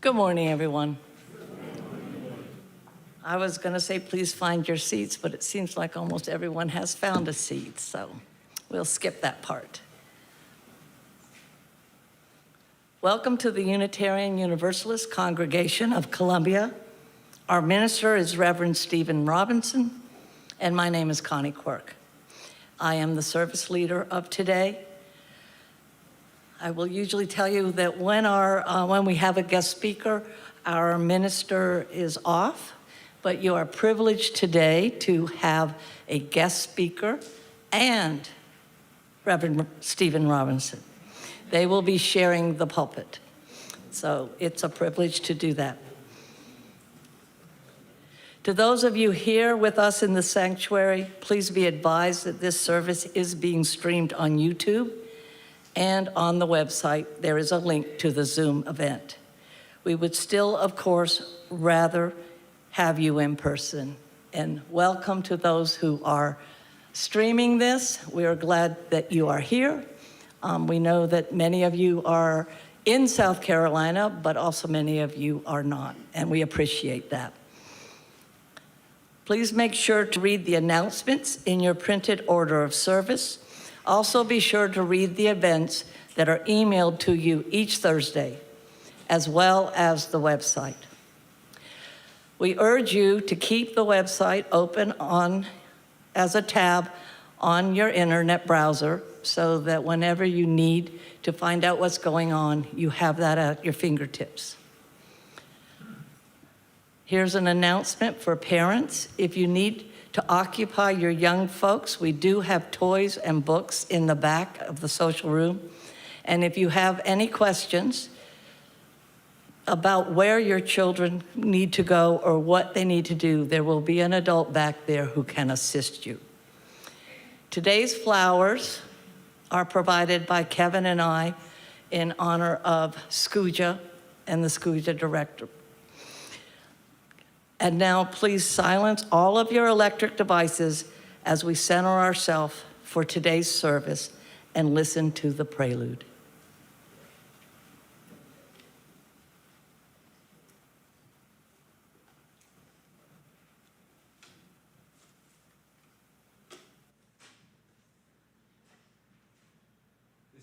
Good morning, everyone. I was going to say, please find your seats, but it seems like almost everyone has found a seat, so we'll skip that part. Welcome to the Unitarian Universalist Congregation of Columbia. Our minister is Reverend Stephen Robinson, and my name is Connie Quirk. I am the service leader of today. I will usually tell you that when we have a guest speaker, our minister is off, but you are privileged today to have a guest speaker and Reverend Stephen Robinson. They will be sharing the pulpit, so it's a privilege to do that. To those of you here with us in the sanctuary, please be advised that this service is being streamed on YouTube, and on the website, there is a link to the Zoom event. We would still, of course, rather have you in person. And welcome to those who are streaming this. We are glad that you are here. We know that many of you are in South Carolina, but also many of you are not, and we appreciate that. Please make sure to read the announcements in your printed order of service. Also be sure to read the events that are emailed to you each Thursday, as well as the website. We urge you to keep the website open as a tab on your internet browser so that whenever you need to find out what's going on, you have that at your fingertips. Here's an announcement for parents. If you need to occupy your young folks, we do have toys and books in the back of the social room. And if you have any questions about where your children need to go or what they need to do, there will be an adult back there who can assist you. Today's flowers are provided by Kevin and I in honor of SCUUJA and the SCUUJA director. And now please silence all of your electric devices as we center ourselves for today's service and listen to the prelude.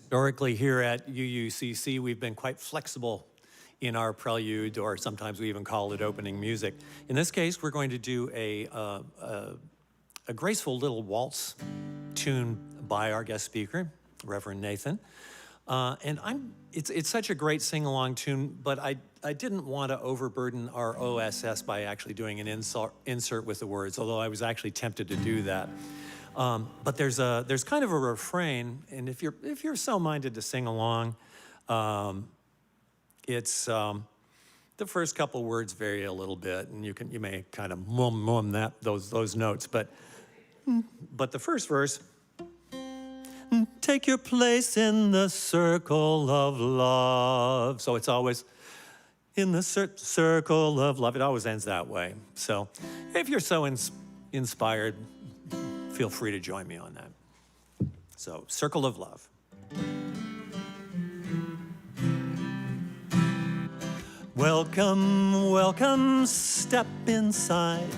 Historically here at UUCC, we've been quite flexible in our prelude, or sometimes we even call it opening music. In this case, we're going to do a graceful little waltz tune by our guest speaker, Reverend Nathan. It's such a great sing-along tune, but I didn't want to overburden our OSS by actually doing an insert with the words, although I was actually tempted to do that. But there's kind of a refrain, and if you're so minded to sing along, it's the first couple words vary a little bit, and you may kind of mum those notes, but the first verse, take your place in the circle of love. So it's always in the circle of love. It always ends that way. So if you're so inspired, feel free to join me on that. So, circle of love. Welcome, welcome, step inside.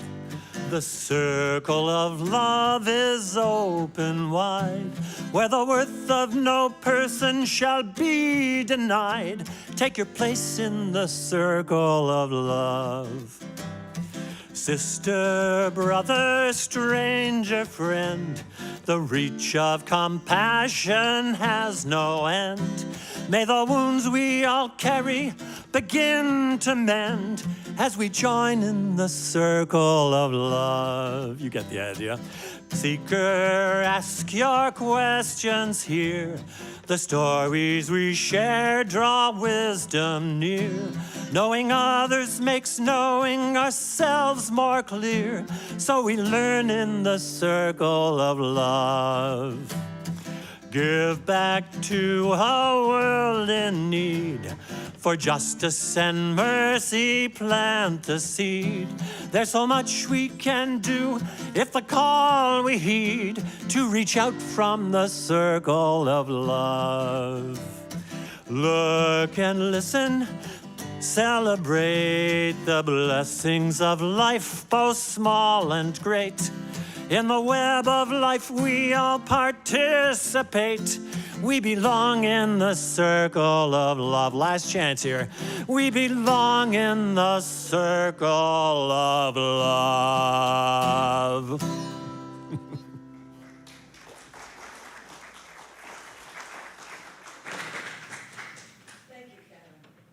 The circle of love is open wide, where the worth of no person shall be denied. Take your place in the circle of love. Sister, brother, stranger, friend, the reach of compassion has no end. May the wounds we all carry begin to mend as we join in the circle of love. You get the idea. Seeker, ask your questions here. The stories we share draw wisdom near. Knowing others makes knowing ourselves more clear. So we learn in the circle of love. Give back to a world in need. For justice and mercy, plant the seed. There's so much we can do if the call we heed to reach out from the circle of love. Look and listen Celebrate the blessings of life, both small and great. In the web of life we all participate. We belong in the circle of love. Last chance here. We belong in the circle of love.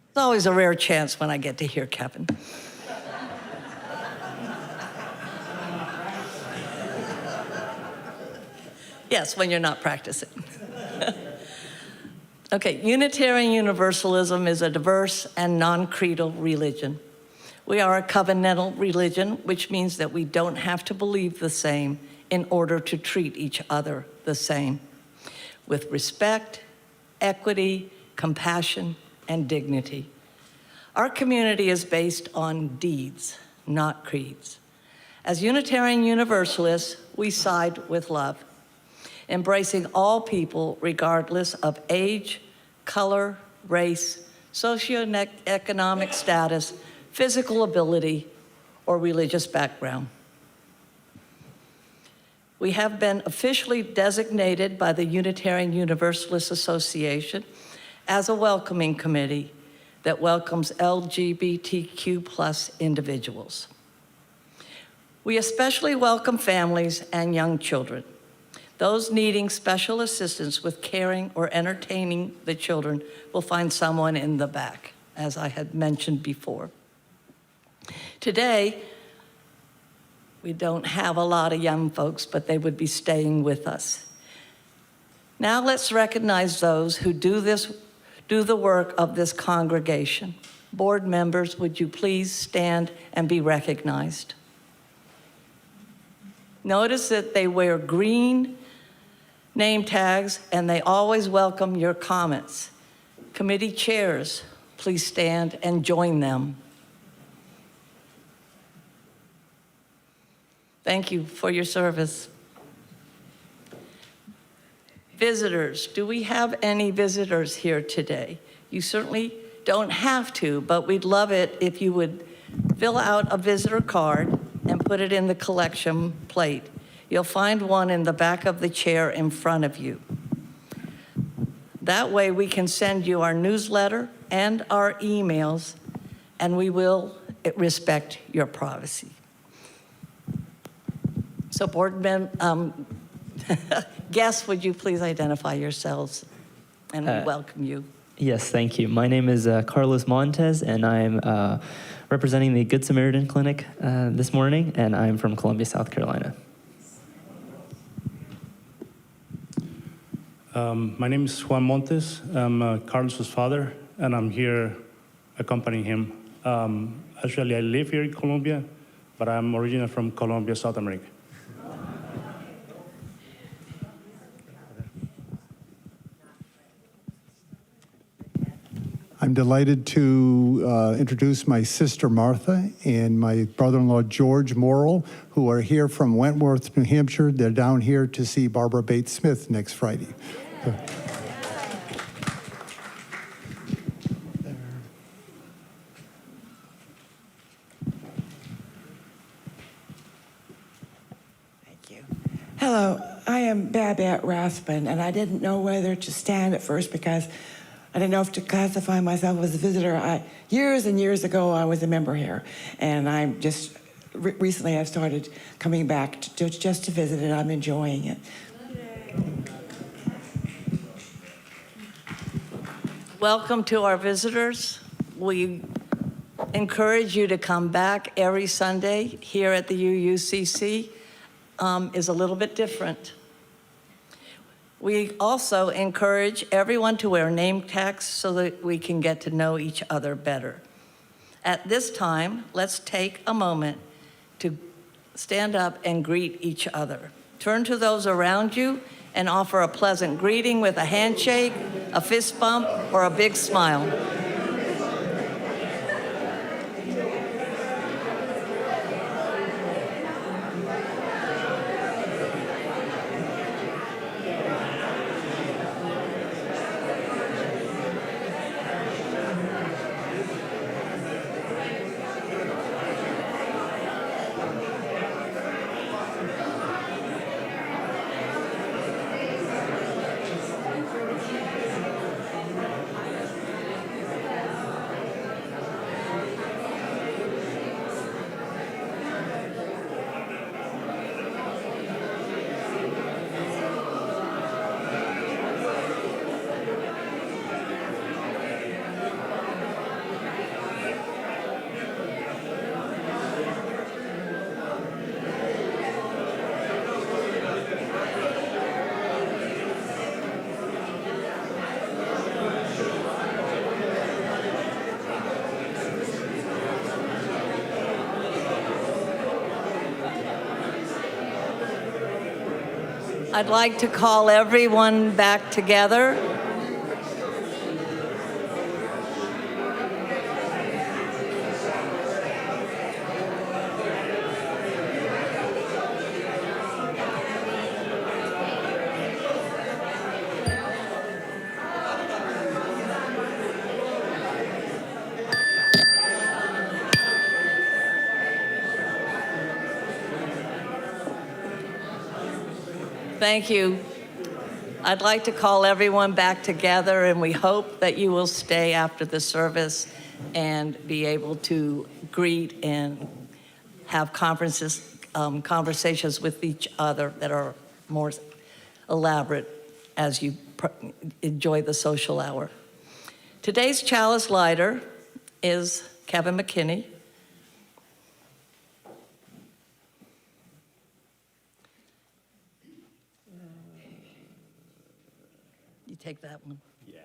It's always a rare chance when I get to hear Kevin. Yes, when you're not practicing. Okay, Unitarian Universalism is a diverse and non-creedal religion. We are a covenantal religion, which means that we don't have to believe the same in order to treat each other the same, with respect, equity, compassion, and dignity. Our community is based on deeds, not creeds. As Unitarian Universalists, we side with love, embracing all people regardless of age, color, race, socioeconomic status, physical ability, or religious background. We have been officially designated by the Unitarian Universalist Association as a welcoming committee that welcomes LGBTQ+ individuals. We especially welcome families and young children. Those needing special assistance with caring or entertaining the children will find someone in the back, as I had mentioned before. Today, we don't have a lot of young folks, but they would be staying with us. Now let's recognize those who do the work of this congregation. Board members, would you please stand and be recognized? Notice that they wear green name tags and they always welcome your comments. Committee chairs, please stand and join them. Thank you for your service. Visitors, do we have any visitors here today? You certainly don't have to, but we'd love it if you would fill out a visitor card and put it in the collection plate. You'll find one in the back of the chair in front of you. That way we can send you our newsletter and our emails, and we will respect your privacy. So board guests, would you please identify yourselves, and we welcome you. Yes, thank you. My name is Carlos Montes, and I'm representing the Good Samaritan Clinic this morning, and I'm from Columbia, South Carolina. My name is Juan Montes. I'm Carlos's father, and I'm here accompanying him. Actually, I live here in Colombia, but I'm originally from Colombia, South America. I'm delighted to introduce my sister Martha and my brother-in-law George Morrill, who are here from Wentworth, New Hampshire. They're down here to see Barbara Bates Smith next Friday. Thank you. Hello, I am Babette Raspin, and I didn't know whether to stand at first because I didn't know if to classify myself as a visitor. Years and years ago, I was a member here, and I'm just recently I've started coming back just to visit, and I'm enjoying it. Welcome to our visitors. We encourage you to come back every Sunday. Here at the UUCC is a little bit different. We also encourage everyone to wear name tags so that we can get to know each other better. At this time, let's take a moment to stand up and greet each other. Turn to those around you and offer a pleasant greeting with a handshake, a fist bump, or a big smile. I'd like to call everyone back together. Thank you. I'd like to call everyone back together, and we hope that you will stay after the service and be able to greet and have conversations with each other that are more elaborate as you enjoy the social hour. Today's chalice lighter is Kevin McKinney. Take that one. Yeah.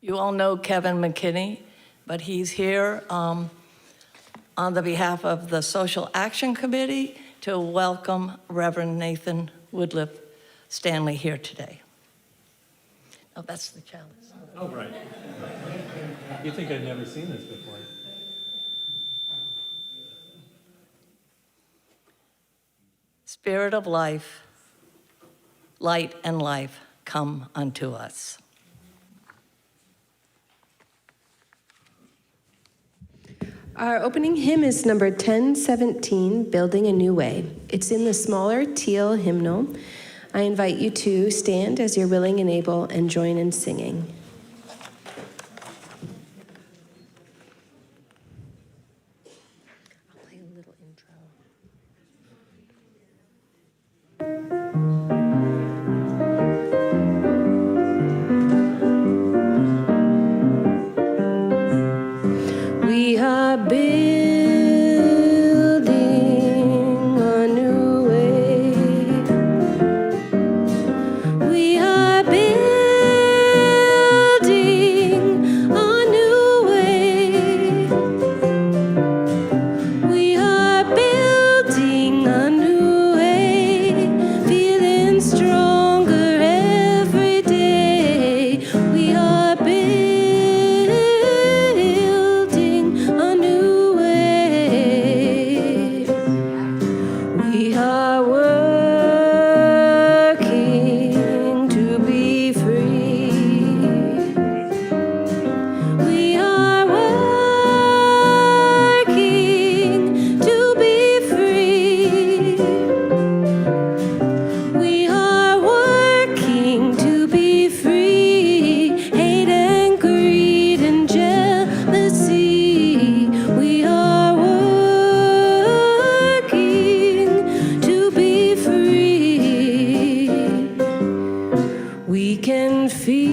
You all know Kevin McKinney, but he's here on the behalf of the Social Action Committee to welcome Reverend Nathan Woodliff-Stanley here today. Oh, that's the chalice. Oh, right. You think I've never seen this before? Spirit of life, light and life, come unto us. Our opening hymn is number 1017, Building a New Way. It's in the smaller teal hymnal. I invite you to stand as you're willing and able and join in singing. I'll play a little intro. We are building a new way. We are building a new way. We are building a new way, feeling stronger every day. We are building a new way. We are working to be free. We are working to be free. We are working to be free. Hate and greed and jealousy. We are working to be free. We can feed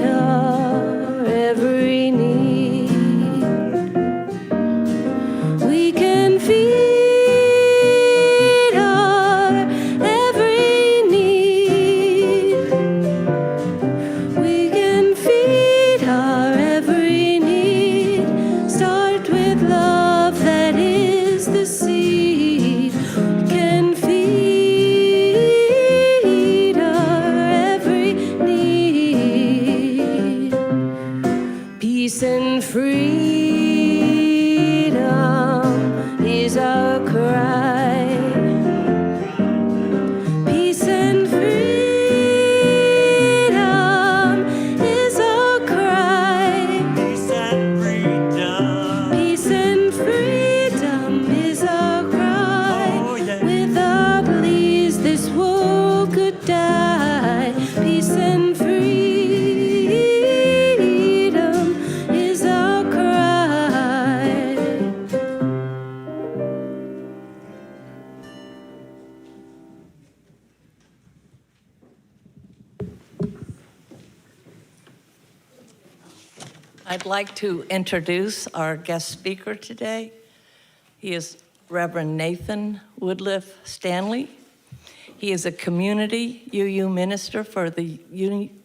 our every need. We can feed our every need. We can feed our every need. Start with love, that is the seed. We can feed our every need. Peace and freedom is our cry. Peace and freedom is our cry. Peace and freedom. Peace and freedom is our cry. Oh, yeah. Without these, this world could die. Peace and freedom is our cry. I'd like to introduce our guest speaker today. He is Reverend Nathan Woodliff-Stanley. He is a community UU minister for the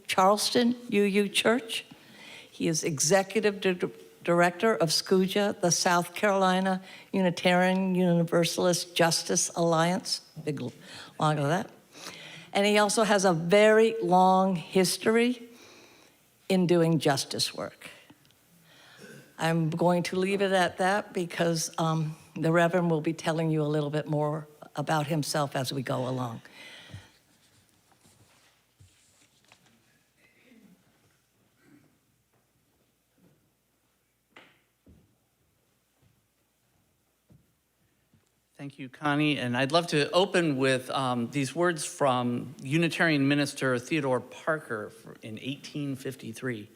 Charleston UU Church. He is executive Director of SCUUJA, the South Carolina Unitarian Universalist Justice Alliance. Big log of that. And he also has a very long history in doing justice work. I'm going to leave it at that because the Reverend will be telling you a little bit more about himself as we go along. Thank you, Connie. And I'd love to open with these words from Unitarian minister Theodore Parker in 1853.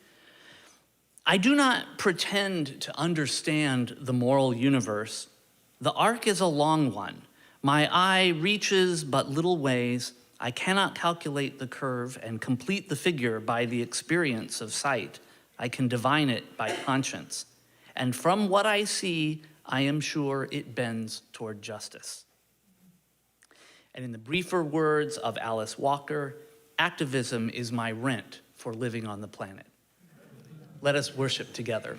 I do not pretend to understand the moral universe. The arc is a long one. My eye reaches but little ways. I cannot calculate the curve and complete the figure by the experience of sight. I can divine it by conscience. And from what I see, I am sure it bends toward justice. And in the briefer words of Alice Walker, activism is my rent for living on the planet. Let us worship together.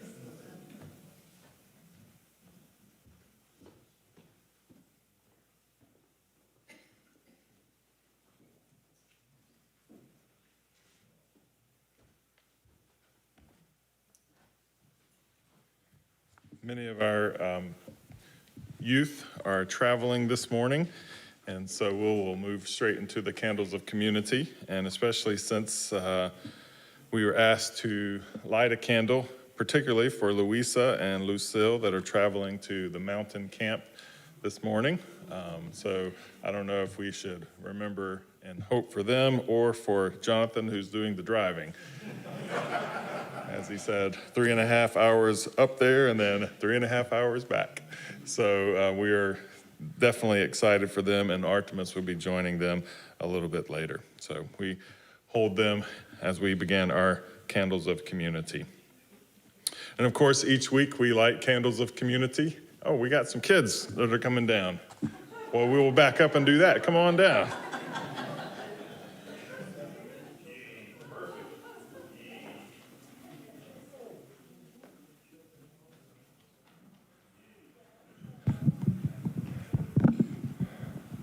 Many of our youth are traveling this morning, and so we'll move straight into the candles of community, and especially since we were asked to light a candle, particularly for Louisa and Lucille that are traveling to the mountain camp this morning. So I don't know if we should remember and hope for them or for Jonathan, who's doing the driving. As he said, 3.5 hours up there and then 3.5 hours back. So we are definitely excited for them, and Artemis will be joining them a little bit later. So we hold them as we begin our candles of community. And of course, each week we light candles of community. Oh, we got some kids that are coming down. Well, we will back up and do that. Come on down.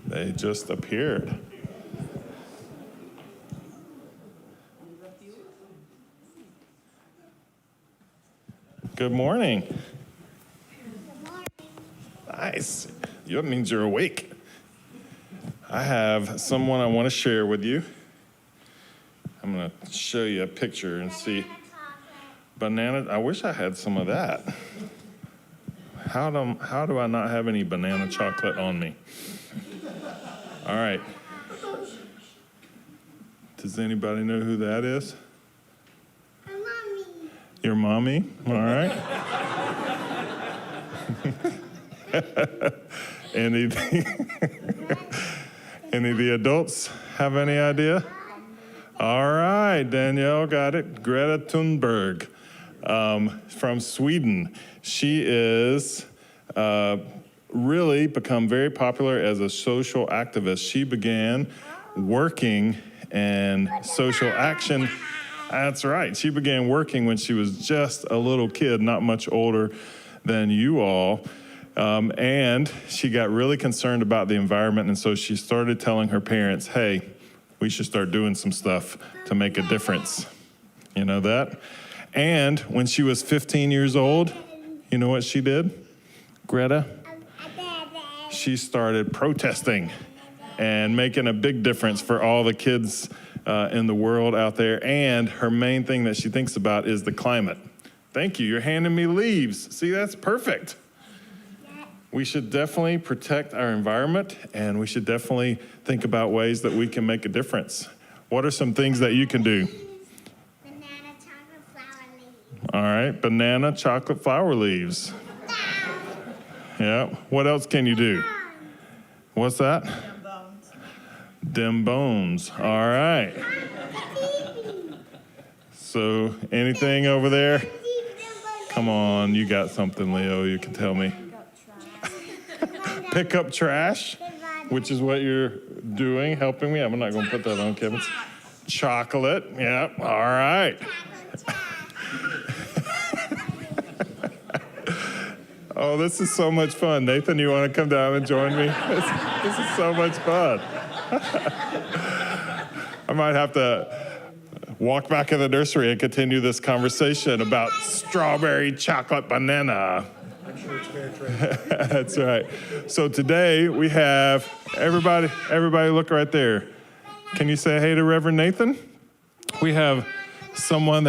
They just appeared. Good morning. Good morning. Nice. That means you're awake. I have someone I want to share with you. I'm going to show you a picture and see. Banana. I wish I had some of that. How do I not have any banana chocolate on me? All right. Does anybody know who that is? My mommy. Your mommy? All right. Any of the adults have any idea? All right, Danielle got it. Greta Thunberg from Sweden. She is really become very popular as a social activist. She began working in social action. That's right. She began working when she was just a little kid, not much older than you all. And she got really concerned about the environment. And so she started telling her parents, hey, we should start doing some stuff to make a difference. You know that? And when she was 15 years old, you know what she did? Greta? She started protesting and making a big difference for all the kids in the world out there. And her main thing that she thinks about is the climate. Thank you. You're handing me leaves. See, that's perfect. We should definitely protect our environment, and we should definitely think about ways that we can make a difference. What are some things that you can do? Banana chocolate flower leaves. All right, banana chocolate flower leaves. Yeah. What else can you do? What's that? Dem bones. All right. So anything over there? Come on, you got something, Leo, you can tell me. Pick up trash, which is what you're doing, helping me. I'm not going to put that on, Kevin. Chocolate. Yeah. All right. Oh, this is so much fun. Nathan, you want to come down and join me? This is so much fun. I might have to walk back in the nursery and continue this conversation about strawberry chocolate banana. I'm sure it's fair trade. That's right. So today we have everybody look right there. Can you say hey to Reverend Nathan? We have someone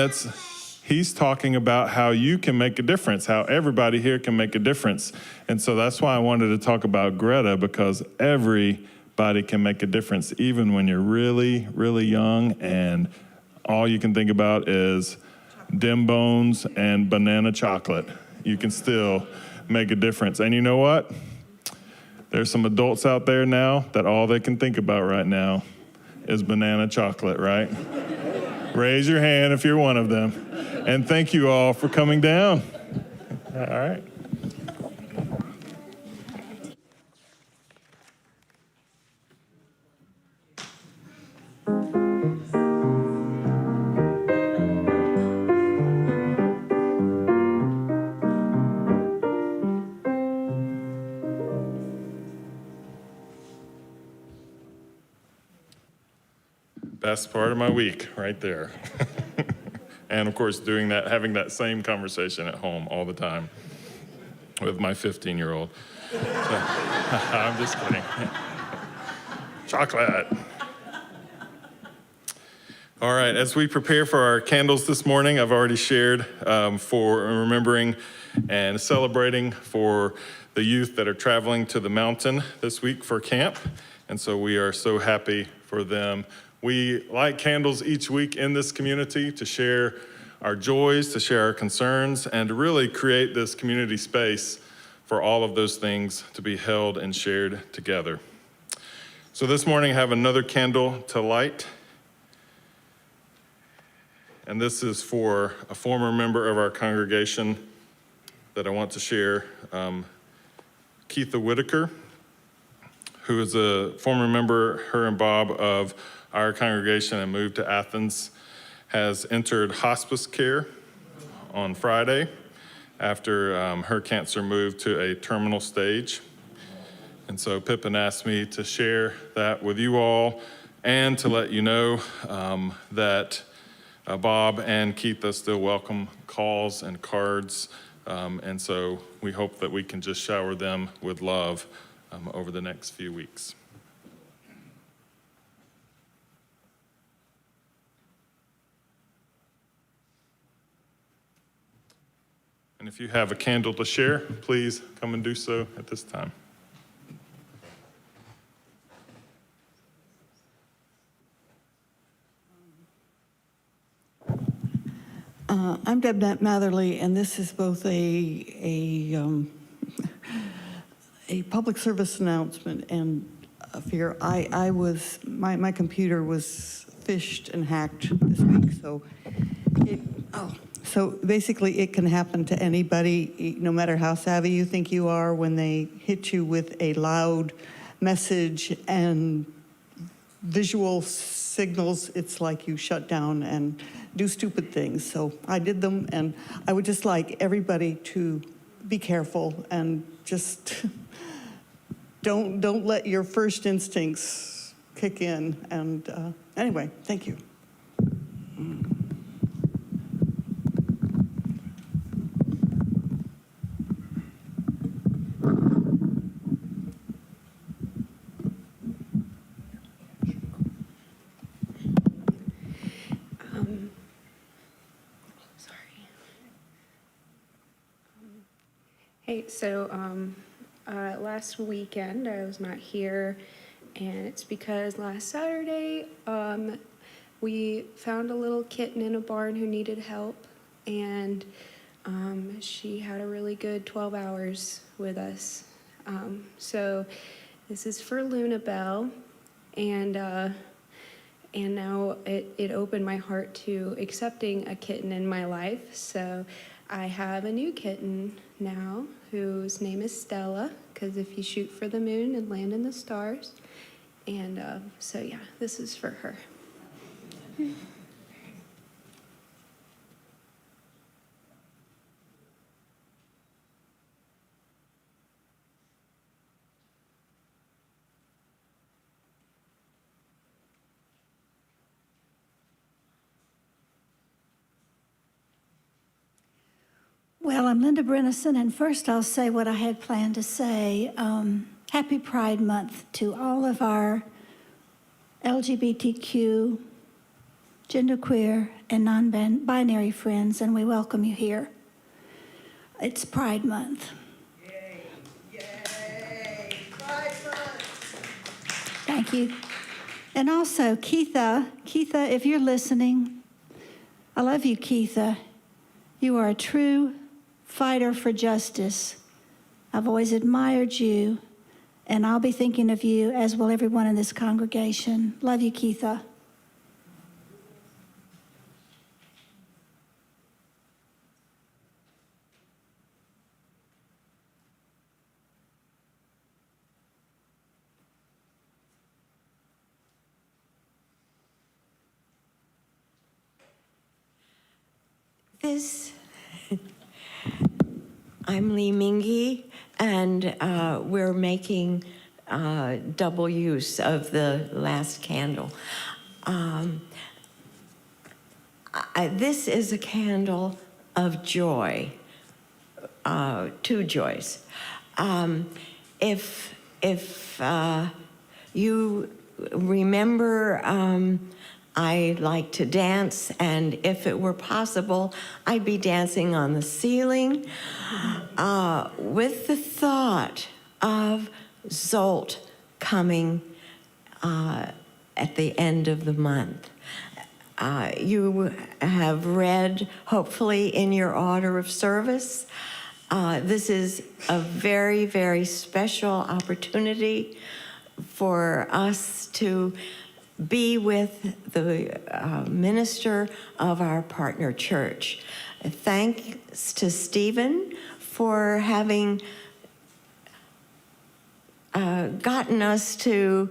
he's talking about how you can make a difference, how everybody here can make a difference. And so that's why I wanted to talk about Greta, because everybody can make a difference, even when you're really, really young and all you can think about is dim bones and banana chocolate. You can still make a difference. And you know what? There's some adults out there now that all they can think about right now is banana chocolate, right? Raise your hand if you're one of them. And thank you all for coming down. All right. Best part of my week, right there. And of course, having that same conversation at home all the time with my 15-year-old. So, I'm just kidding. Chocolate. All right, as we prepare for our candles this morning, I've already shared for remembering and celebrating for the youth that are traveling to the mountain this week for camp. And so we are so happy for them. We light candles each week in this community to share our joys, to share our concerns, and to really create this community space for all of those things to be held and shared together. So this morning I have another candle to light. And this is for a former member of our congregation that I want to share, Keitha Whitaker, who is a former member, her and Bob, of our congregation and moved to Athens, has entered hospice care on Friday after her cancer moved to a terminal stage. And so Pippin asked me to share that with you all and to let you know that Bob and Keitha still welcome calls and cards. And so we hope that we can just shower them with love over the next few weeks. And if you have a candle to share, please come and do so at this time. I'm Deb Matherly, and this is both a public service announcement and a fear. My computer was phished and hacked this week, so basically it can happen to anybody, no matter how savvy you think you are, when they hit you with a loud message and visual signals, it's like you shut down and do stupid things. So I did them, and I would just like everybody to be careful and just don't let your first instincts kick in. And anyway, thank you. Hey, so last weekend I was not here, and it's because last Saturday we found a little kitten in a barn who needed help, and she had a really good 12 hours with us. So this is for Luna Bell, and now it opened my heart to accepting a kitten in my life. So I have a new kitten now whose name is Stella, because if you shoot for the moon and land in the stars. And so yeah, this is for her. Well, I'm Linda Brennison, and first I'll say what I had planned to say. Happy Pride Month to all of our LGBTQ, genderqueer, and non-binary friends, and we welcome you here. It's Pride Month. Yay, yay, Pride Month. Thank you. And also, Keitha, if you're listening, I love you, Keitha. You are a true fighter for justice. I've always admired you, and I'll be thinking of you, as will everyone in this congregation. Love you, Keitha. I'm Lee Mingy, and we're making double use of the last candle. This is a candle of joy, two joys. If you remember, I like to dance, and if it were possible, I'd be dancing on the ceiling with the thought of Zolt coming at the end of the month. You have read, hopefully, in your order of service. This is a very, very special opportunity for us to be with the minister of our partner church. Thanks to Stephen for having gotten us to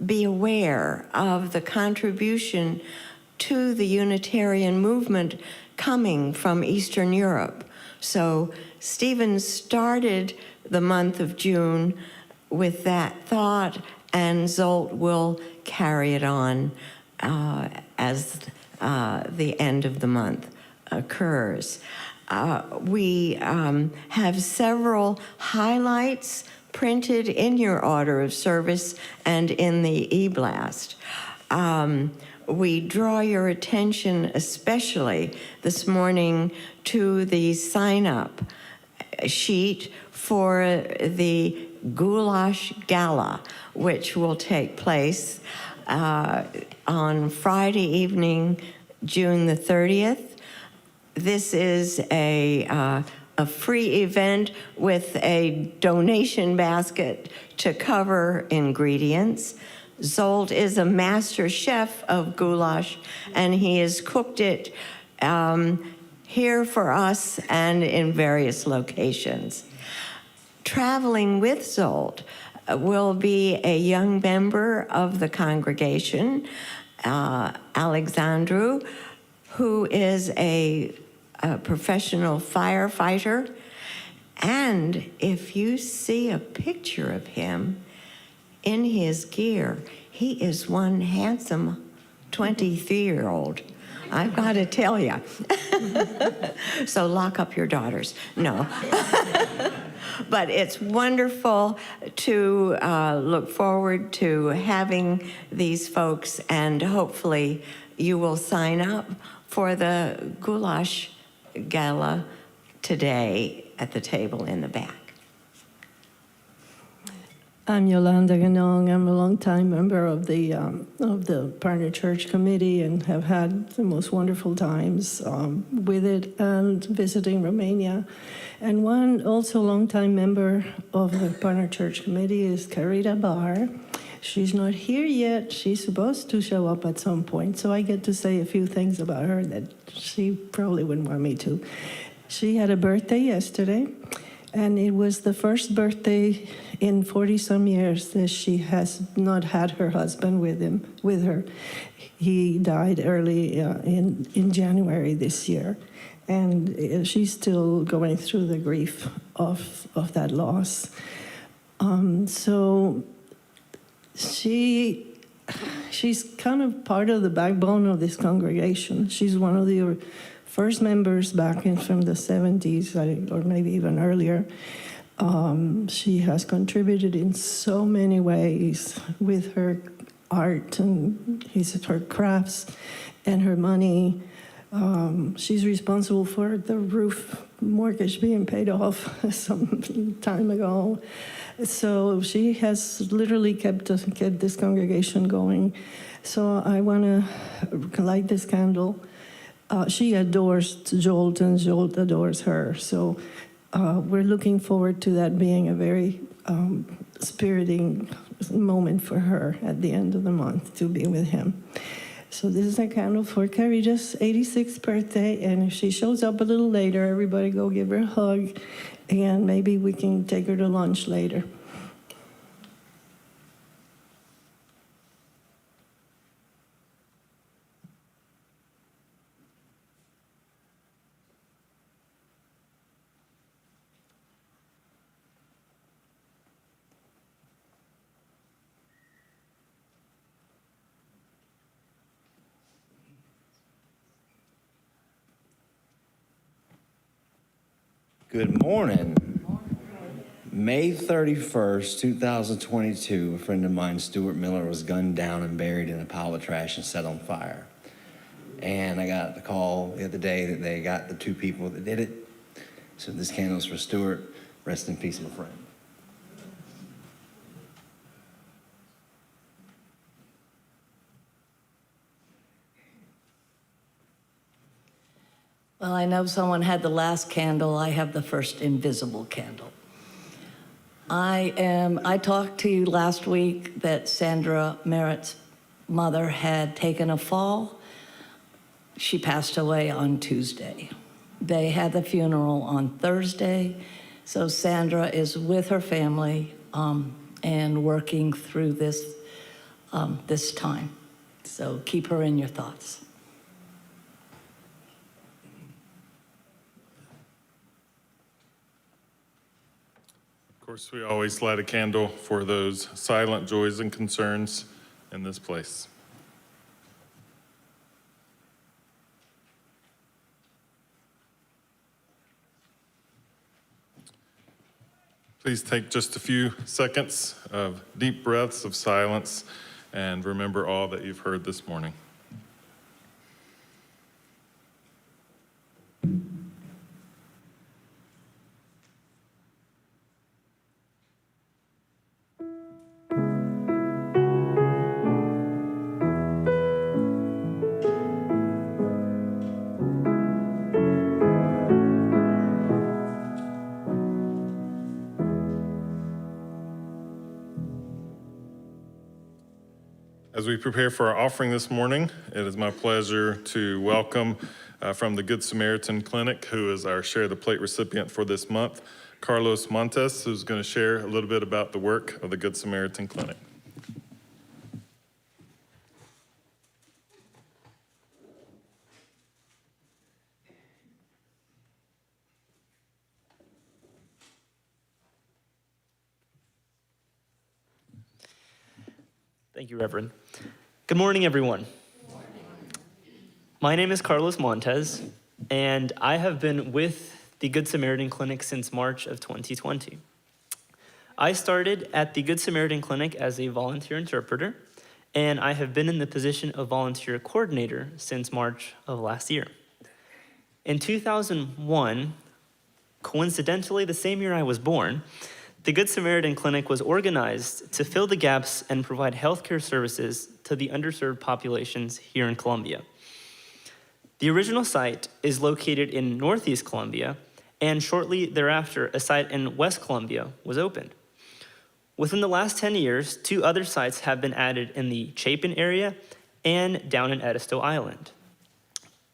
be aware of the contribution to the Unitarian movement coming from Eastern Europe. So Stephen started the month of June with that thought, and Zolt will carry it on as the end of the month occurs. We have several highlights printed in your order of service and in the e-blast. We draw your attention especially this morning to the sign-up sheet for the Goulash Gala, which will take place on Friday evening, June the 30th. This is a free event with a donation basket to cover ingredients. Zolt is a master chef of goulash, and he has cooked it here for us and in various locations. Traveling with Zolt will be a young member of the congregation, Alexandru, who is a professional firefighter. And if you see a picture of him in his gear, he is one handsome 23-year-old. I've got to tell you. So lock up your daughters. No. But it's wonderful to look forward to having these folks, and hopefully you will sign up for the Goulash Gala today at the table in the back. I'm Yolanda Ganong. I'm a longtime member of the Partner Church Committee and have had the most wonderful times with it and visiting Romania. And one also longtime member of the Partner Church Committee is Carita Barr. She's not here yet. She's supposed to show up at some point, so I get to say a few things about her that she probably wouldn't want me to. She had a birthday yesterday, and it was the first birthday in 40-some years that she has not had her husband with her. He died early in January this year, and she's still going through the grief of that loss. So she's kind of part of the backbone of this congregation. She's one of the first members back in from the 70s, or maybe even earlier. She has contributed in so many ways with her art and her crafts and her money. She's responsible for the roof mortgage being paid off some time ago. So she has literally kept this congregation going. So I want to light this candle. She adores Jolt, and Jolt adores her. So we're looking forward to that being a very spiriting moment for her at the end of the month to be with him. So this is a candle for Caritas' 86th birthday, and if she shows up a little later, everybody go give her a hug, and maybe we can take her to lunch later. Good morning. May 31st, 2022, a friend of mine, Stuart Miller, was gunned down and buried in a pile of trash and set on fire. And I got the call the other day that they got the 2 people that did it. So this candle's for Stuart. Rest in peace, my friend. Well, I know someone had the last candle. I have the first invisible candle. I talked to you last week that Sandra Merritt's mother had taken a fall. She passed away on Tuesday. They had the funeral on Thursday. So Sandra is with her family and working through this time. So keep her in your thoughts. Of course, we always light a candle for those silent joys and concerns in this place. Please take just a few seconds of deep breaths of silence and remember all that you've heard this morning. As we prepare for our offering this morning, it is my pleasure to welcome from the Good Samaritan Clinic, who is our Share the Plate recipient for this month, Carlos Montes, who's going to share a little bit about the work of the Good Samaritan Clinic. Thank you, Reverend. Good morning, everyone. My name is Carlos Montes, and I have been with the Good Samaritan Clinic since March of 2020. I started at the Good Samaritan Clinic as a volunteer interpreter, and I have been in the position of volunteer coordinator since March of last year. In 2001, coincidentally the same year I was born, the Good Samaritan Clinic was organized to fill the gaps and provide healthcare services to the underserved populations here in Columbia. The original site is located in Northeast Columbia, and shortly thereafter, a site in West Columbia was opened. Within the last 10 years, 2 other sites have been added in the Chapin area and down in Edisto Island.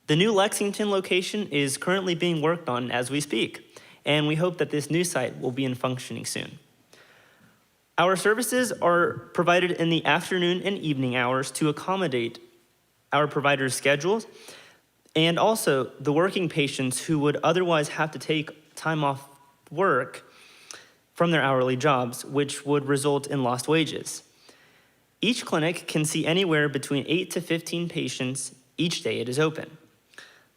The new Lexington location is currently being worked on as we speak, and we hope that this new site will be in functioning soon. Our services are provided in the afternoon and evening hours to accommodate our providers' schedules, and also the working patients who would otherwise have to take time off work from their hourly jobs, which would result in lost wages. Each clinic can see anywhere between 8 to 15 patients each day it is open.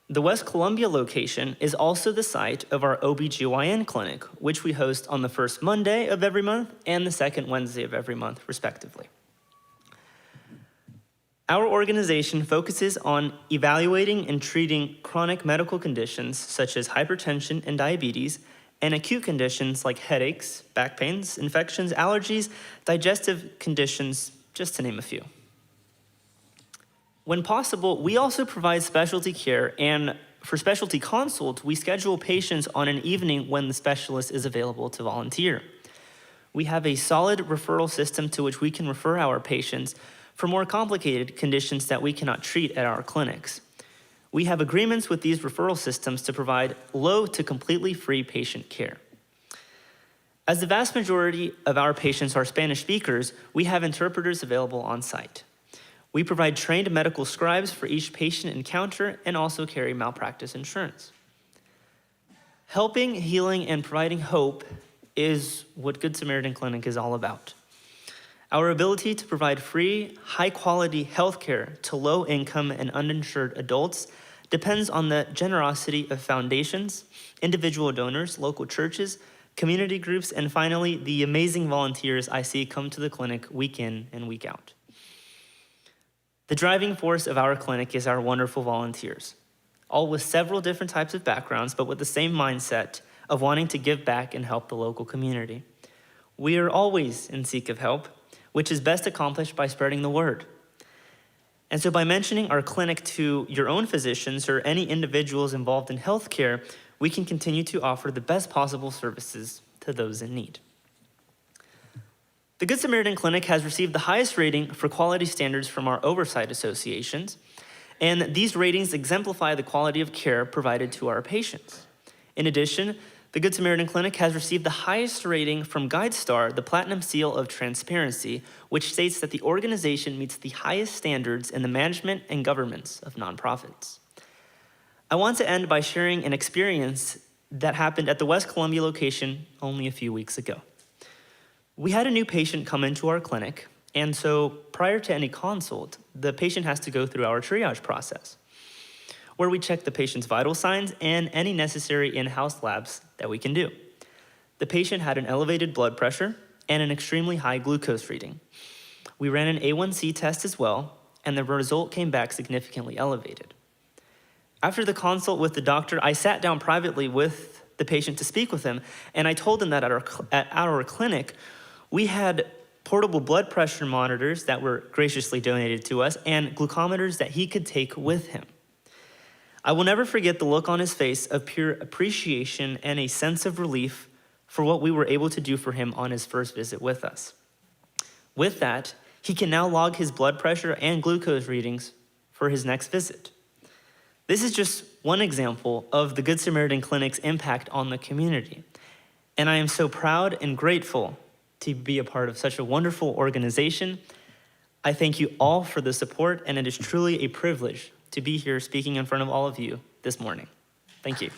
The West Columbia location is also the site of our OBGYN clinic, which we host on the first Monday of every month and the second Wednesday of every month, respectively. Our organization focuses on evaluating and treating chronic medical conditions such as hypertension and diabetes, and acute conditions like headaches, back pains, infections, allergies, digestive conditions, just to name a few. When possible, we also provide specialty care, and for specialty consults, we schedule patients on an evening when the specialist is available to volunteer. We have a solid referral system to which we can refer our patients for more complicated conditions that we cannot treat at our clinics. We have agreements with these referral systems to provide low to completely free patient care. As the vast majority of our patients are Spanish speakers, we have interpreters available on site. We provide trained medical scribes for each patient encounter and also carry malpractice insurance. Helping, healing, and providing hope is what Good Samaritan Clinic is all about. Our ability to provide free, high-quality health care to low-income and uninsured adults depends on the generosity of foundations, individual donors, local churches, community groups, and finally, the amazing volunteers I see come to the clinic week in and week out. The driving force of our clinic is our wonderful volunteers, all with several different types of backgrounds, but with the same mindset of wanting to give back and help the local community. We are always in seek of help, which is best accomplished by spreading the word. And so by mentioning our clinic to your own physicians or any individuals involved in healthcare, we can continue to offer the best possible services to those in need. The Good Samaritan Clinic has received the highest rating for quality standards from our oversight associations, and these ratings exemplify the quality of care provided to our patients. In addition, the Good Samaritan Clinic has received the highest rating from GuideStar, the Platinum Seal of Transparency, which states that the organization meets the highest standards in the management and governance of nonprofits. I want to end by sharing an experience that happened at the West Columbia location only a few weeks ago. We had a new patient come into our clinic, and so prior to any consult, the patient has to go through our triage process, where we check the patient's vital signs and any necessary in-house labs that we can do. The patient had an elevated blood pressure and an extremely high glucose reading. We ran an A1C test as well, and the result came back significantly elevated. After the consult with the doctor, I sat down privately with the patient to speak with him, and I told him that at our clinic, we had portable blood pressure monitors that were graciously donated to us and glucometers that he could take with him. I will never forget the look on his face of pure appreciation and a sense of relief for what we were able to do for him on his first visit with us. With that, he can now log his blood pressure and glucose readings for his next visit. This is just one example of the Good Samaritan Clinic's impact on the community. And I am so proud and grateful to be a part of such a wonderful organization. I thank you all for the support, and it is truly a privilege to be here speaking in front of all of you this morning. Thank you.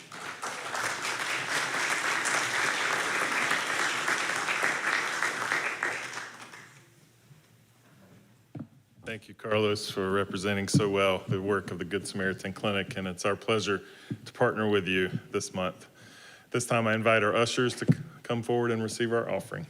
Thank you, Carlos, for representing so well the work of the Good Samaritan Clinic, and it's our pleasure to partner with you this month. This time I invite our ushers to come forward and receive our offering.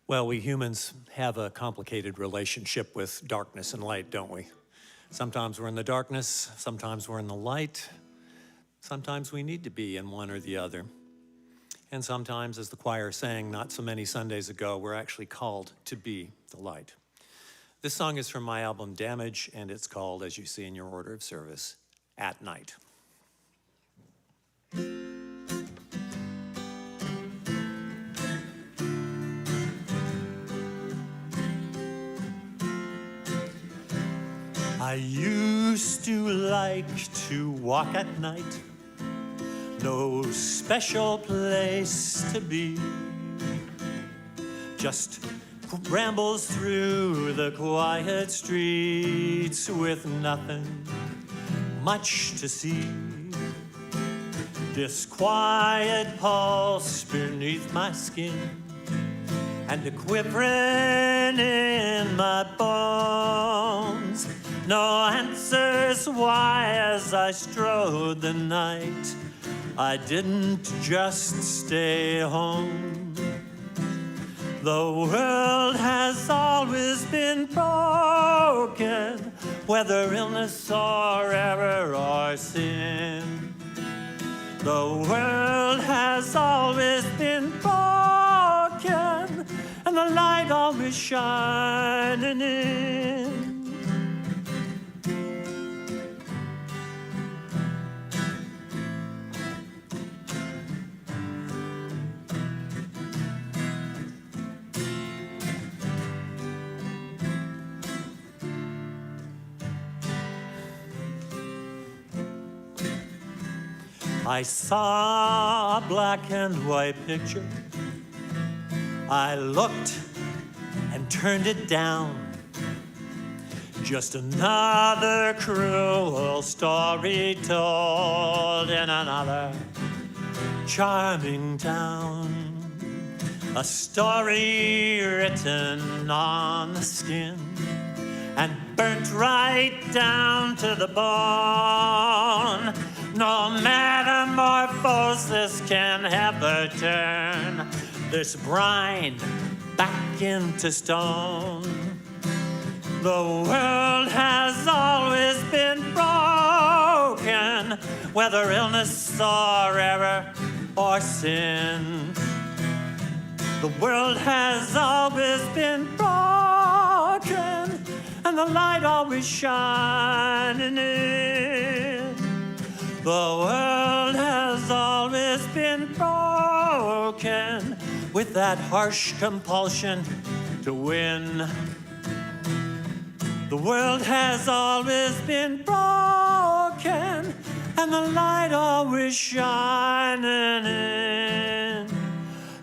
Well, we humans have a complicated relationship with darkness and light, don't we? Sometimes we're in the darkness, sometimes we're in the light, sometimes we need to be in one or the other. And sometimes, as the choir sang not so many Sundays ago, we're actually called to be the light. This song is from my album Damage, and it's called, as you see in your order of service, At Night. I used to like to walk at night, no special place to be, just rambles through the quiet streets with nothing much to see. This quiet pulse beneath my skin and a quivering in my bones. No answers why as I strode the night I didn't just stay home. The world has always been broken, whether illness or error or sin. The world has always been broken, and the light always shining in. I saw a black and white picture. I looked and turned it down. Just another cruel story told in another charming town. A story written on the skin and burnt right down to the bone. No metamorphosis can ever turn this brine back into stone. The world has always been broken, whether illness or error or sin. The world has always been broken, and the light always shining in. The world has always been broken with that harsh compulsion to win. The world has always been broken and the light always shining in.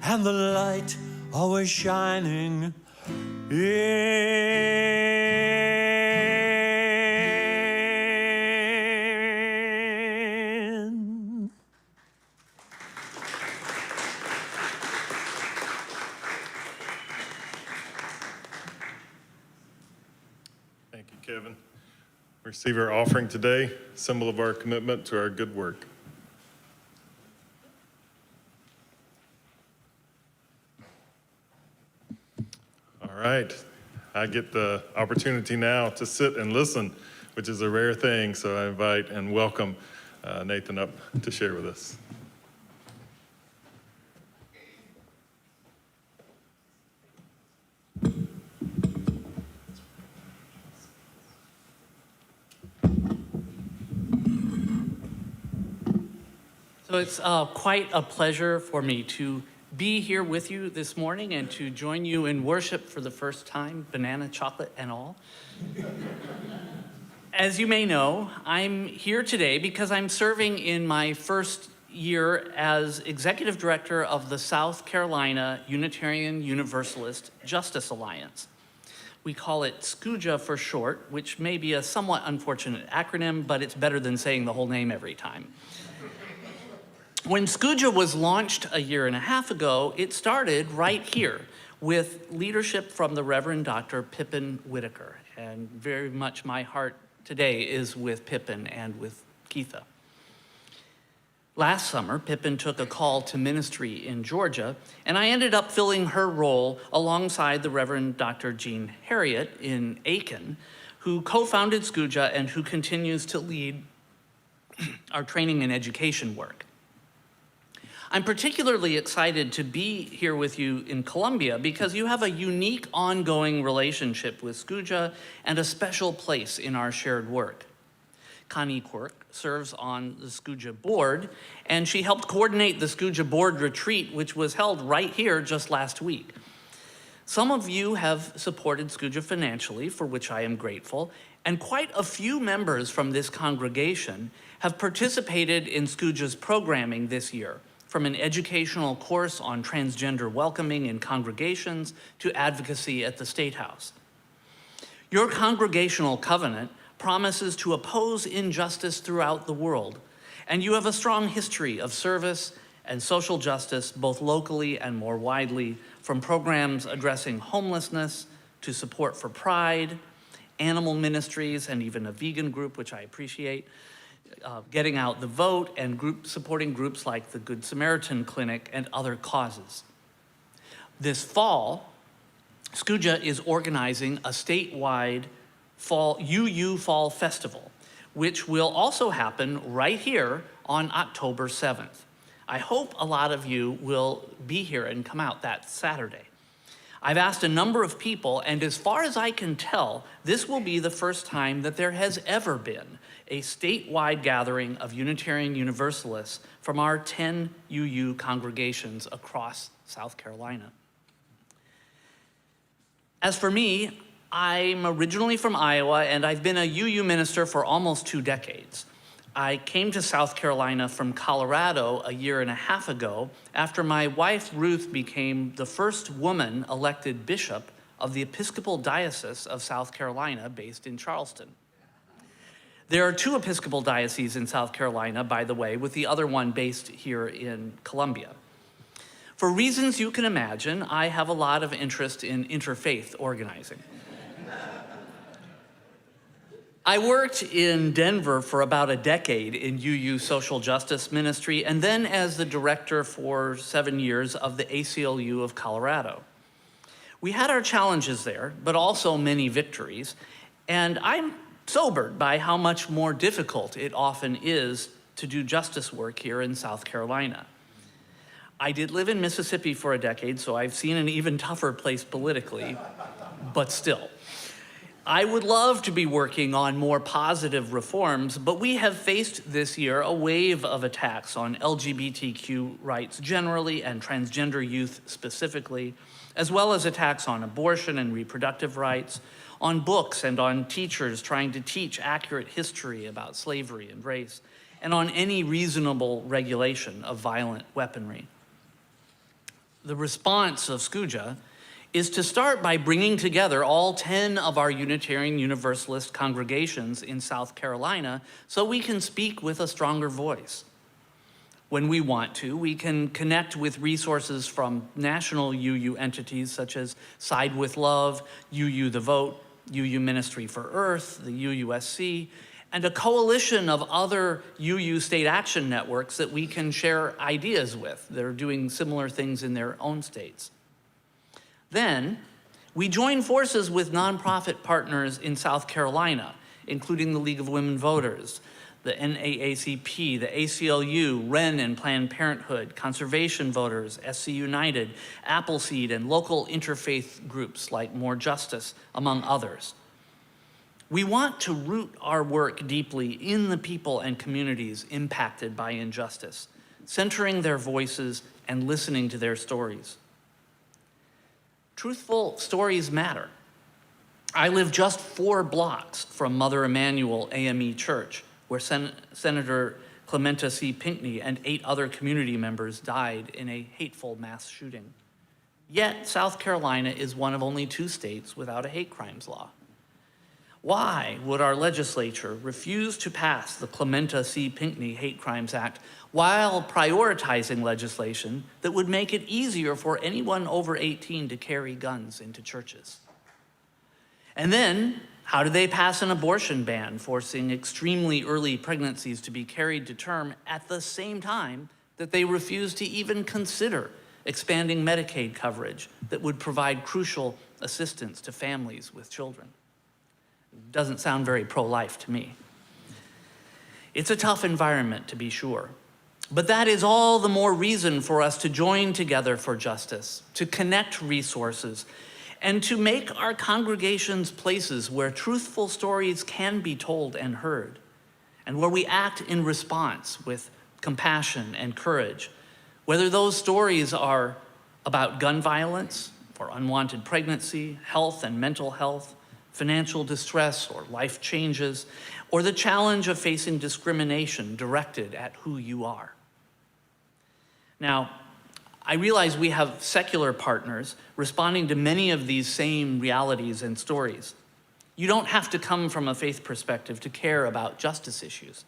And the light always shining in. Thank you, Kevin. Receive our offering today, symbol of our commitment to our good work. All right, I get the opportunity now to sit and listen, which is a rare thing, so I invite and welcome Nathan up to share with us. So it's quite a pleasure for me to be here with you this morning and to join you in worship for the first time, banana, chocolate, and all. As you may know, I'm here today because I'm serving in my first year as Executive Director of the South Carolina Unitarian Universalist Justice Alliance. We call it SCUUJA for short, which may be a somewhat unfortunate acronym, but it's better than saying the whole name every time. When SCUUJA was launched a year and a half ago, it started right here with leadership from the Reverend Dr. Pippin Whitaker. And very much my heart today is with Pippin and with Keitha. Last summer, Pippin took a call to ministry in Georgia, and I ended up filling her role alongside the Reverend Dr. Jean Harriet in Aiken, who co-founded SCUUJA and who continues to lead our training and education work. I'm particularly excited to be here with you in Columbia because you have a unique ongoing relationship with SCUUJA and a special place in our shared work. Connie Quirk serves on the SCUUJA board, and she helped coordinate the SCUUJA board retreat, which was held right here just last week. Some of you have supported SCUUJA financially, for which I am grateful, and quite a few members from this congregation have participated in SCUUJA's programming this year. from an educational course on transgender welcoming in congregations to advocacy at the State House. Your congregational covenant promises to oppose injustice throughout the world, and you have a strong history of service and social justice, both locally and more widely, from programs addressing homelessness to support for Pride, animal ministries, and even a vegan group, which I appreciate, getting out the vote, and supporting groups like the Good Samaritan Clinic and other causes. This fall, SCUUJA is organizing a statewide UU Fall Festival, which will also happen right here on October 7th. I hope a lot of you will be here and come out that Saturday. I've asked a number of people, and as far as I can tell, this will be the first time that there has ever been a statewide gathering of Unitarian Universalists from our 10 UU congregations across South Carolina. As for me, I'm originally from Iowa, and I've been a UU minister for almost 2 decades. I came to South Carolina from Colorado a year and a half ago after my wife Ruth became the first woman elected bishop of the Episcopal Diocese of South Carolina, based in Charleston. There are 2 Episcopal dioceses in South Carolina, by the way, with the other one based here in Columbia. For reasons you can imagine, I have a lot of interest in interfaith organizing. I worked in Denver for about a decade in UU social justice ministry, and then as the director for 7 years of the ACLU of Colorado. We had our challenges there, but also many victories, and I'm sobered by how much more difficult it often is to do justice work here in South Carolina. I did live in Mississippi for a decade, so I've seen an even tougher place politically, but still. I would love to be working on more positive reforms, but we have faced this year a wave of attacks on LGBTQ rights generally and transgender youth specifically, as well as attacks on abortion and reproductive rights, on books and on teachers trying to teach accurate history about slavery and race, and on any reasonable regulation of violent weaponry. The response of SCUUJA is to start by bringing together all 10 of our Unitarian Universalist congregations in South Carolina so we can speak with a stronger voice. When we want to, we can connect with resources from national UU entities such as Side with Love, UU The Vote, UU Ministry for Earth, the UUSC, and a coalition of other UU state action networks that we can share ideas with. They're doing similar things in their own states. Then, we join forces with nonprofit partners in South Carolina, including the League of Women Voters, the NAACP, the ACLU, WREN and Planned Parenthood, Conservation Voters, SC United, Appleseed, and local interfaith groups like More Justice, among others. We want to root our work deeply in the people and communities impacted by injustice, centering their voices and listening to their stories. Truthful stories matter. I live just 4 blocks from Mother Emanuel AME Church, where Senator Clementa C. Pinckney and 8 other community members died in a hateful mass shooting. Yet, South Carolina is one of only 2 states without a hate crimes law. Why would our legislature refuse to pass the Clementa C. Pinckney Hate Crimes Act while prioritizing legislation that would make it easier for anyone over 18 to carry guns into churches? And then, how do they pass an abortion ban, forcing extremely early pregnancies to be carried to term at the same time that they refuse to even consider expanding Medicaid coverage that would provide crucial assistance to families with children? Doesn't sound very pro-life to me. It's a tough environment, to be sure. But that is all the more reason for us to join together for justice, to connect resources, and to make our congregations places where truthful stories can be told and heard, and where we act in response with compassion and courage, whether those stories are about gun violence or unwanted pregnancy, health and mental health, financial distress or life changes, or the challenge of facing discrimination directed at who you are. Now, I realize we have secular partners responding to many of these same realities and stories. You don't have to come from a faith perspective to care about justice issues.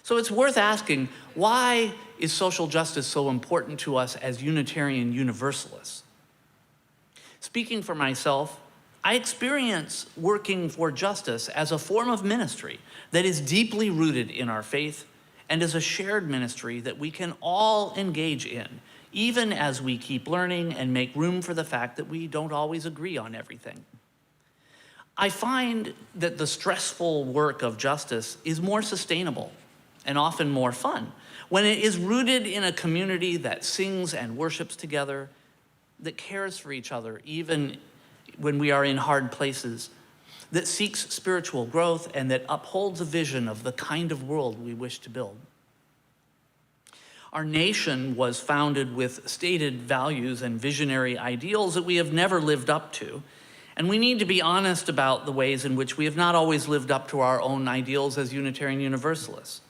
So it's worth asking, why is social justice so important to us as Unitarian Universalists? Speaking for myself, I experience working for justice as a form of ministry that is deeply rooted in our faith and as a shared ministry that we can all engage in, even as we keep learning and make room for the fact that we don't always agree on everything. I find that the stressful work of justice is more sustainable and often more fun when it is rooted in a community that sings and worships together, that cares for each other even when we are in hard places, that seeks spiritual growth, and that upholds a vision of the kind of world we wish to build. Our nation was founded with stated values and visionary ideals that we have never lived up to, and we need to be honest about the ways in which we have not always lived up to our own ideals as Unitarian Universalists.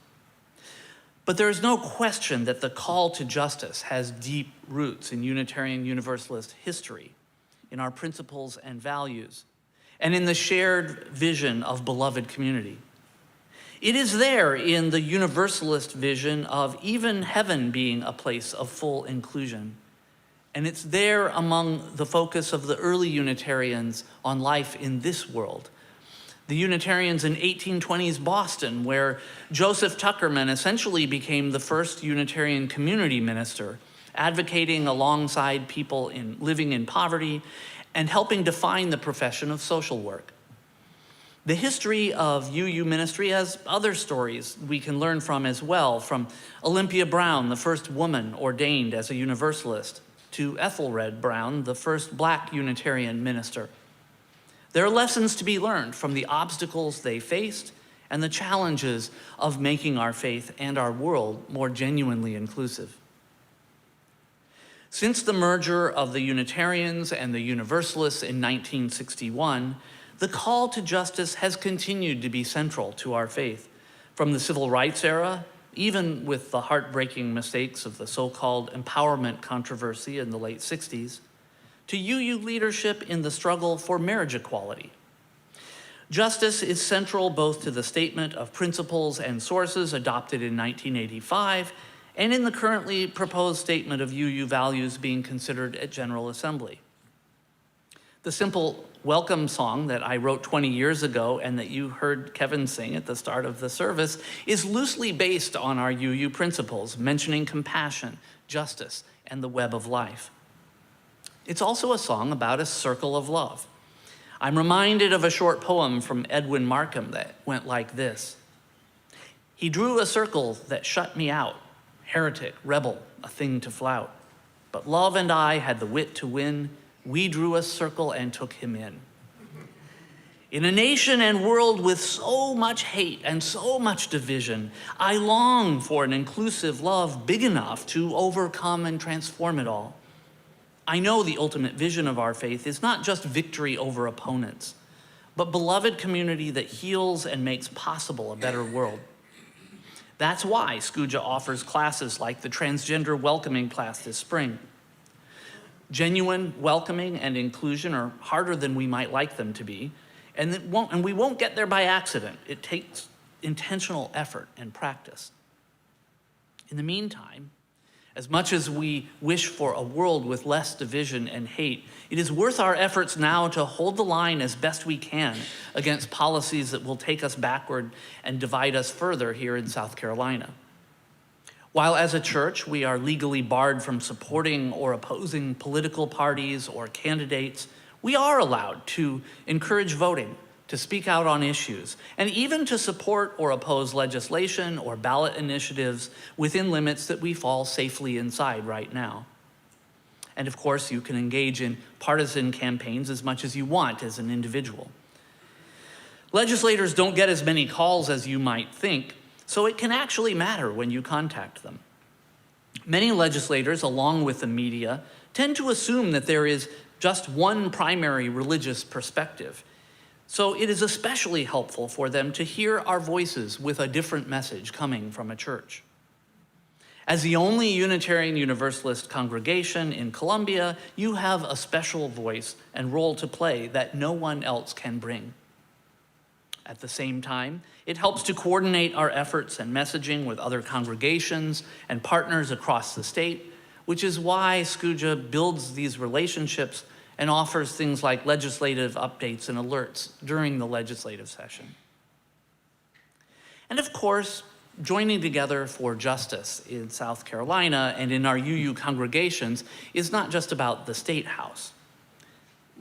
But there is no question that the call to justice has deep roots in Unitarian Universalist history, in our principles and values, and in the shared vision of beloved community. It is there in the Universalist vision of even heaven being a place of full inclusion. And it's there among the focus of the early Unitarians on life in this world. The Unitarians in 1820s Boston, where Joseph Tuckerman essentially became the first Unitarian community minister, advocating alongside people living in poverty and helping define the profession of social work. The history of UU ministry has other stories we can learn from as well, from Olympia Brown, the first woman ordained as a Universalist, to Ethelred Brown, the first Black Unitarian minister. There are lessons to be learned from the obstacles they faced and the challenges of making our faith and our world more genuinely inclusive. Since the merger of the Unitarians and the Universalists in 1961, the call to justice has continued to be central to our faith. From the civil rights era, even with the heartbreaking mistakes of the so-called empowerment controversy in the late 60s, to UU leadership in the struggle for marriage equality. Justice is central both to the statement of principles and sources adopted in 1985 and in the currently proposed statement of UU values being considered at General Assembly. The simple welcome song that I wrote 20 years ago and that you heard Kevin sing at the start of the service is loosely based on our UU principles, mentioning compassion, justice, and the web of life. It's also a song about a circle of love. I'm reminded of a short poem from Edwin Markham that went like this. He drew a circle that shut me out, heretic, rebel, a thing to flout. But love and I had the wit to win. We drew a circle and took him in. In a nation and world with so much hate and so much division, I long for an inclusive love big enough to overcome and transform it all. I know the ultimate vision of our faith is not just victory over opponents, but beloved community that heals and makes possible a better world. That's why SCUUJA offers classes like the Transgender Welcoming class this spring. Genuine welcoming and inclusion are harder than we might like them to be, and we won't get there by accident. It takes intentional effort and practice. In the meantime, as much as we wish for a world with less division and hate, it is worth our efforts now to hold the line as best we can against policies that will take us backward and divide us further here in South Carolina. While as a church, we are legally barred from supporting or opposing political parties or candidates, we are allowed to encourage voting, to speak out on issues, and even to support or oppose legislation or ballot initiatives within limits that we fall safely inside right now. And of course, you can engage in partisan campaigns as much as you want as an individual. Legislators don't get as many calls as you might think, so it can actually matter when you contact them. Many legislators, along with the media, tend to assume that there is just one primary religious perspective. So it is especially helpful for them to hear our voices with a different message coming from a church. As the only Unitarian Universalist congregation in Columbia, you have a special voice and role to play that no one else can bring. At the same time, it helps to coordinate our efforts and messaging with other congregations and partners across the state, which is why SCUUJA builds these relationships and offers things like legislative updates and alerts during the legislative session. And of course, joining together for justice in South Carolina and in our UU congregations is not just about the State House.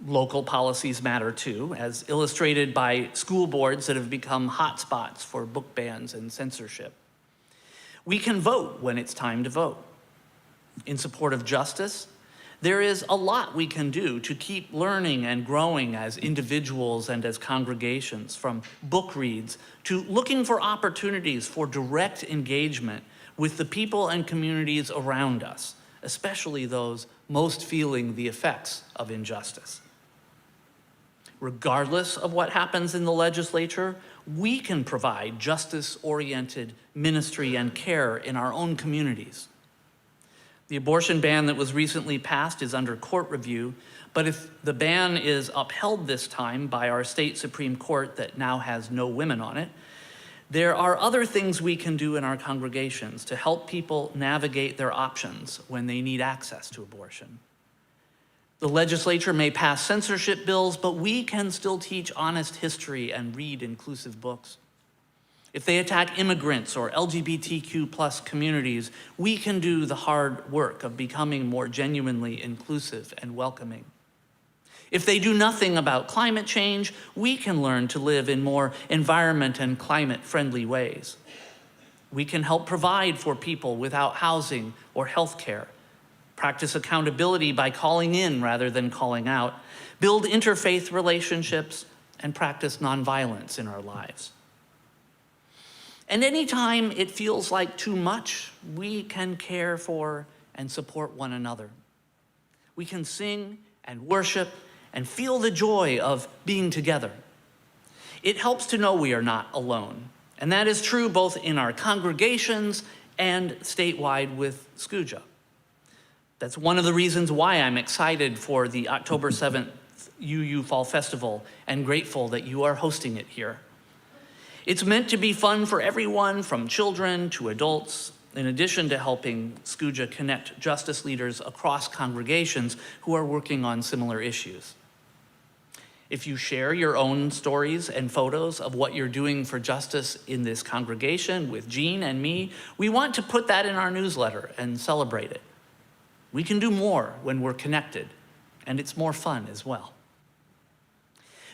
Local policies matter too, as illustrated by school boards that have become hotspots for book bans and censorship. We can vote when it's time to vote. In support of justice, there is a lot we can do to keep learning and growing as individuals and as congregations, from book reads to looking for opportunities for direct engagement with the people and communities around us, especially those most feeling the effects of injustice. Regardless of what happens in the legislature, we can provide justice-oriented ministry and care in our own communities. The abortion ban that was recently passed is under court review, but if the ban is upheld this time by our state Supreme Court that now has no women on it, there are other things we can do in our congregations to help people navigate their options when they need access to abortion. The legislature may pass censorship bills, but we can still teach honest history and read inclusive books. If they attack immigrants or LGBTQ+ communities, we can do the hard work of becoming more genuinely inclusive and welcoming. If they do nothing about climate change, we can learn to live in more environment and climate-friendly ways. We can help provide for people without housing or health care, practice accountability by calling in rather than calling out, build interfaith relationships, and practice nonviolence in our lives. And anytime it feels like too much, we can care for and support one another. We can sing and worship and feel the joy of being together. It helps to know we are not alone. And that is true both in our congregations and statewide with SCUUJA. That's one of the reasons why I'm excited for the October 7th UU Fall Festival and grateful that you are hosting it here. It's meant to be fun for everyone, from children to adults, in addition to helping SCUUJA connect justice leaders across congregations who are working on similar issues. If you share your own stories and photos of what you're doing for justice in this congregation with Jean and me, we want to put that in our newsletter and celebrate it. We can do more when we're connected, and it's more fun as well.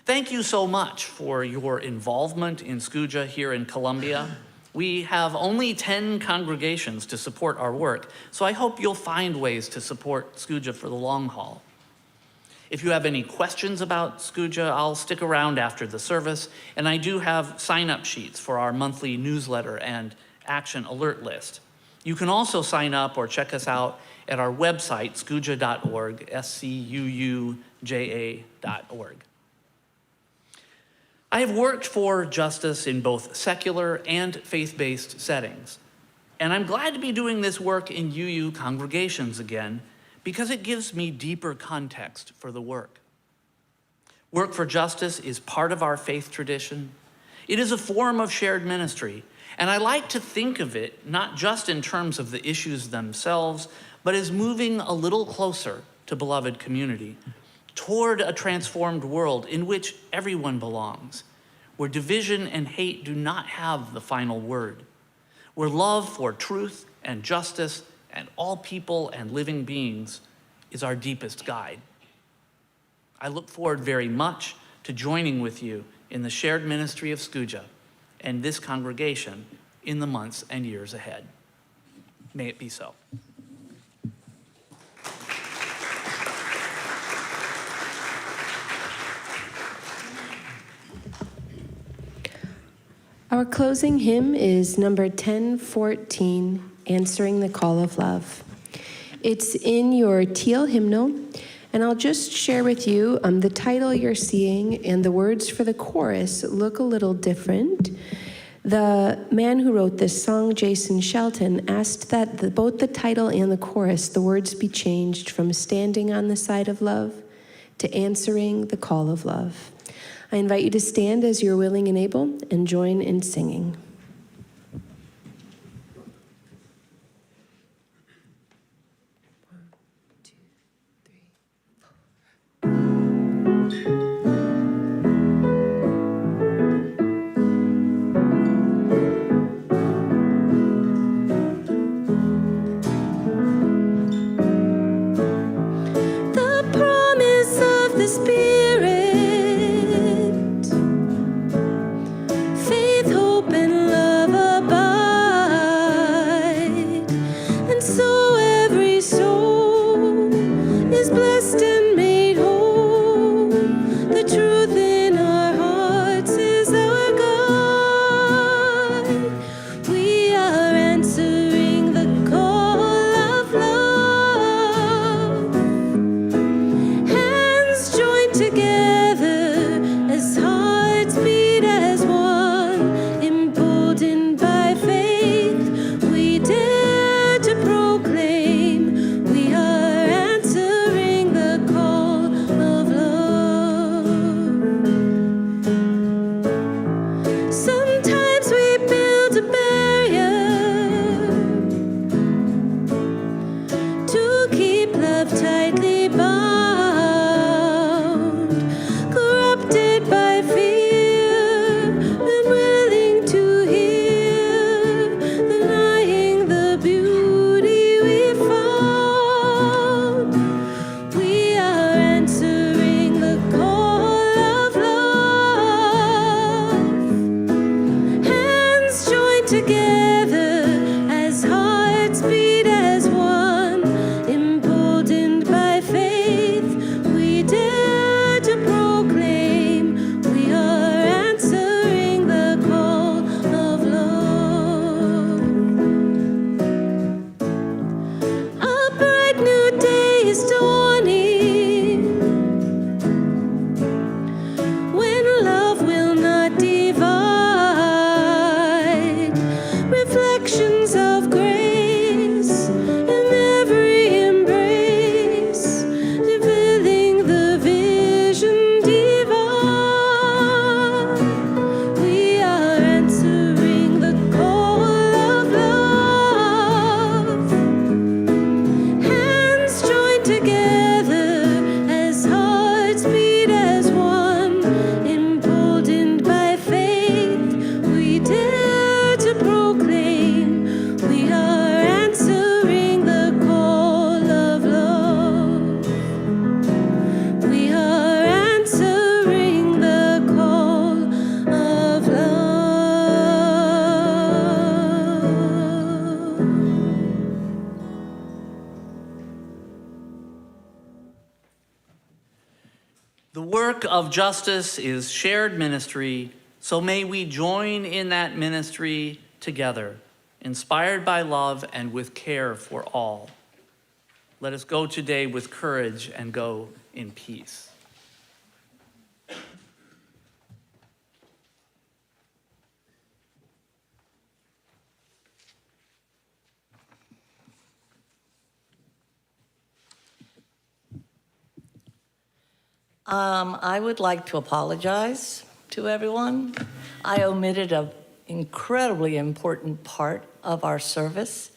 Thank you so much for your involvement in SCUUJA here in Columbia. We have only 10 congregations to support our work, so I hope you'll find ways to support SCUUJA for the long haul. If you have any questions about SCUUJA, I'll stick around after the service, and I do have sign-up sheets for our monthly newsletter and action alert list. You can also sign up or check us out at our website, SCUUJA.org, SCUUJA.org. I have worked for justice in both secular and faith-based settings, and I'm glad to be doing this work in UU congregations again because it gives me deeper context for the work. Work for justice is part of our faith tradition. It is a form of shared ministry, and I like to think of it not just in terms of the issues themselves, but as moving a little closer to beloved community, toward a transformed world in which everyone belongs, where division and hate do not have the final word, where love for truth and justice and all people and living beings is our deepest guide. I look forward very much to joining with you in the shared ministry of SCUUJA and this congregation in the months and years ahead. May it be so. Our closing hymn is number 1014, Answering the Call of Love. It's in your teal hymnal, and I'll just share with you the title you're seeing and the words for the chorus look a little different. The man who wrote this song, Jason Shelton, asked that both the title and the chorus, the words be changed from standing on the side of love to answering the call of love. I invite you to stand as you're willing and able and join in singing. The work of justice is shared ministry, so may we join in that ministry together, inspired by love and with care for all. Let us go today with courage and go in peace. I would like to apologize to everyone. I omitted an incredibly important part of our service,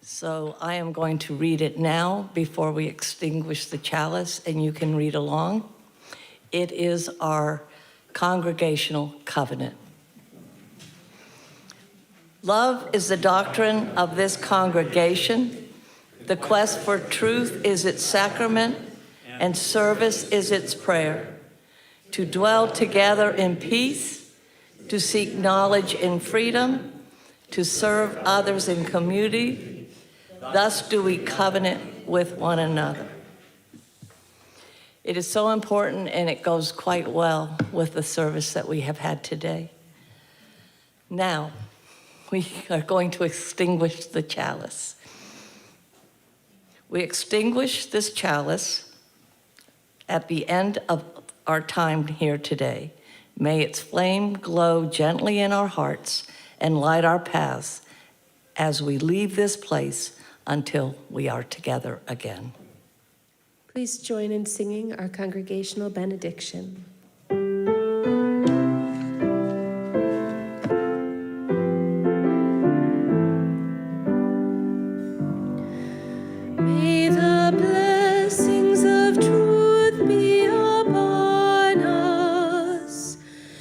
so I am going to read it now before we extinguish the chalice, and you can read along. It is our congregational covenant. Love is the doctrine of this congregation. The quest for truth is its sacrament, and service is its prayer. To dwell together in peace, to seek knowledge in freedom, to serve others in community. Thus do we covenant with one another. It is so important, and it goes quite well with the service that we have had today. Now, we are going to extinguish the chalice. We extinguish this chalice at the end of our time here today. May its flame glow gently in our hearts and light our paths as we leave this place until we are together again. Please join in singing our congregational benediction. May the blessings of truth be upon us.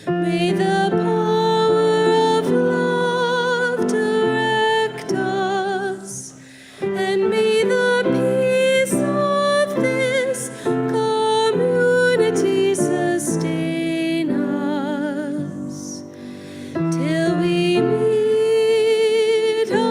May the power of love direct us. And may the peace of this community sustain us till we meet again.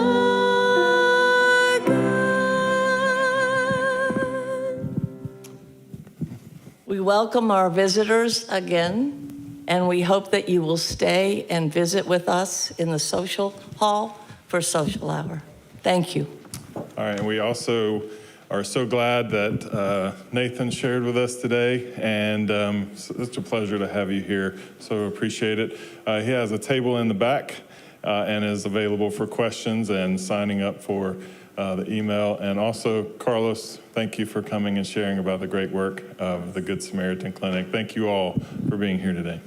We welcome our visitors again, and we hope that you will stay and visit with us in the social hall for social hour. Thank you. All right, and we also are so glad that Nathan shared with us today, and it's a pleasure to have you here, so appreciate it. He has a table in the back and is available for questions and signing up for the email. And also, Carlos, thank you for coming and sharing about the great work of the Good Samaritan Clinic. Thank you all for being here today.